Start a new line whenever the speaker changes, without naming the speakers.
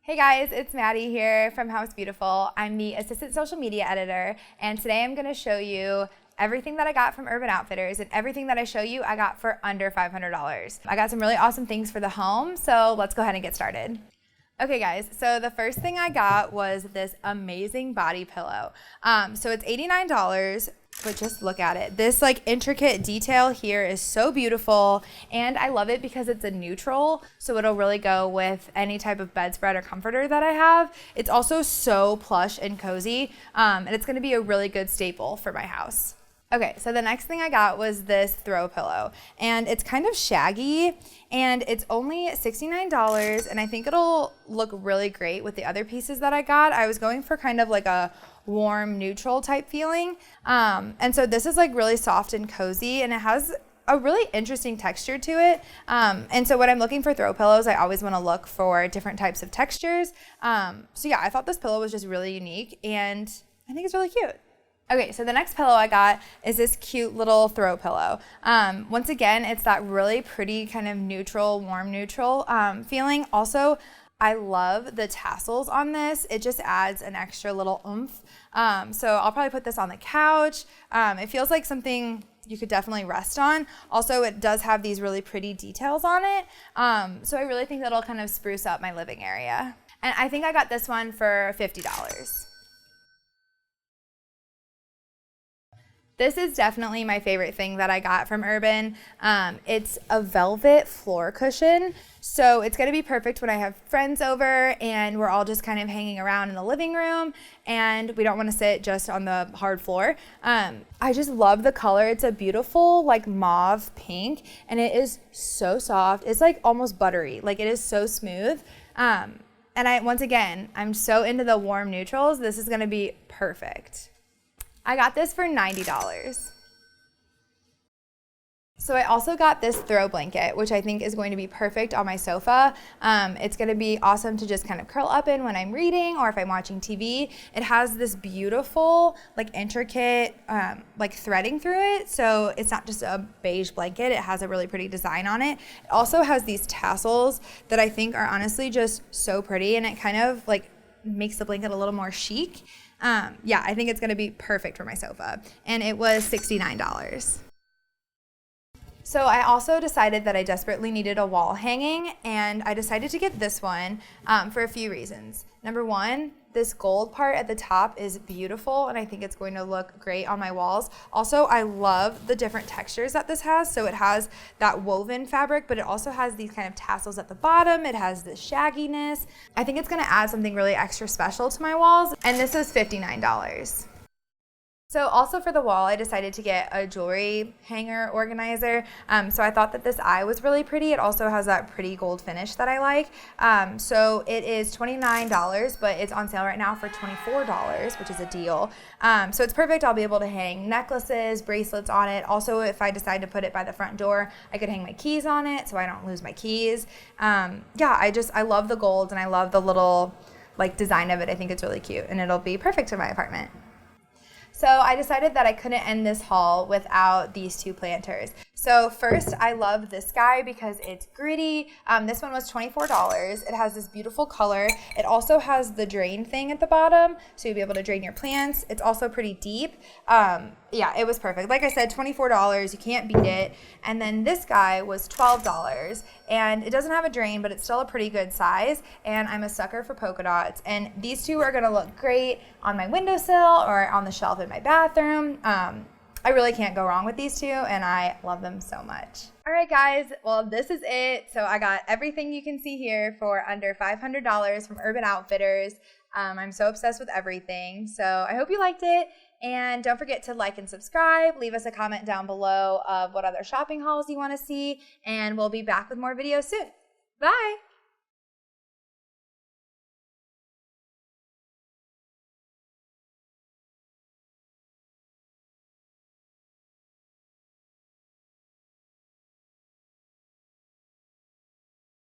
Hey guys, it's Maddie here from House Beautiful. I'm the assistant social media editor, and today I'm going to show you everything that I got from Urban Outfitters, and everything that I show you I got for under $500. I got some really awesome things for the home, so let's go ahead and get started. Okay guys, so the first thing I got was this amazing body pillow. So it's $89, but just look at it. This like intricate detail here is so beautiful, and I love it because it's a neutral, so it'll really go with any type of bedspread or comforter that I have. It's also so plush and cozy, and it's gonna be a really good staple for my house. Okay, so the next thing I got was this throw pillow, and it's kind of shaggy, and it's only $69, and I think it'll look really great with the other pieces that I got. I was going for kind of like a warm neutral type feeling, and so this is like really soft and cozy, and it has a really interesting texture to it. And so when I'm looking for throw pillows, I always want to look for different types of textures. So yeah, I thought this pillow was just really unique, and I think it's really cute. Okay, so the next pillow I got is this cute little throw pillow. Once again, it's that really pretty kind of neutral, warm neutral feeling. Also, I love the tassels on this. It just adds an extra little oomph. So I'll probably put this on the couch. It feels like something you could definitely rest on. Also, it does have these really pretty details on it. So I really think that'll kind of spruce up my living area. And I think I got this one for $50. This is definitely my favorite thing that I got from Urban. It's a velvet floor cushion, so it's gonna be perfect when I have friends over and we're all just kind of hanging around in the living room and we don't wanna sit just on the hard floor. I just love the color. It's a beautiful like mauve pink, and it is so soft. It's like almost buttery, like it is so smooth. And once again, I'm so into the warm neutrals. This is gonna be perfect. I got this for $90. So I also got this throw blanket, which I think is going to be perfect on my sofa. It's going to be awesome to just kind of curl up in when I'm reading or if I'm watching TV. It has this beautiful, like intricate, like threading through it. So it's not just a beige blanket. It has a really pretty design on it. It also has these tassels that I think are honestly just so pretty, and it kind of like makes the blanket a little more chic. Yeah, I think it's gonna be perfect for my sofa, and it was $69. So I also decided that I desperately needed a wall hanging, and I decided to get this one for a few reasons. Number one, this gold part at the top is beautiful, and I think it's going to look great on my walls. Also, I love the different textures that this has. So it has that woven fabric, but it also has these kind of tassels at the bottom. It has this shagginess. I think it's gonna add something really extra special to my walls, and this is $59. So also for the wall, I decided to get a jewelry hanger organizer. So I thought that this eye was really pretty. It also has that pretty gold finish that I like. So it is $29, but it's on sale right now for $24, which is a deal. So it's perfect. I'll be able to hang necklaces, bracelets on it. Also, if I decide to put it by the front door, I could hang my keys on it so I don't lose my keys. Yeah, I love the gold, and I love the little like design of it. I think it's really cute, and it'll be perfect in my apartment. So I decided that I couldn't end this haul without these two planters. So first, I love this guy because it's gritty. This one was $24. It has this beautiful color. It also has the drain thing at the bottom, so you'll be able to drain your plants. It's also pretty deep. Yeah, it was perfect. Like I said, $24, you can't beat it. And then this guy was $12, and it doesn't have a drain, but it's still a pretty good size, and I'm a sucker for polka dots. And these two are gonna look great on my windowsill or on the shelf in my bathroom. I really can't go wrong with these two, and I love them so much. All right, guys, well, this is it. So I got everything you can see here for under $500 from Urban Outfitters. I'm so obsessed with everything. So I hope you liked it. And don't forget to like and subscribe. Leave us a comment down below of what other shopping hauls you want to see. And we'll be back with more videos soon. Bye.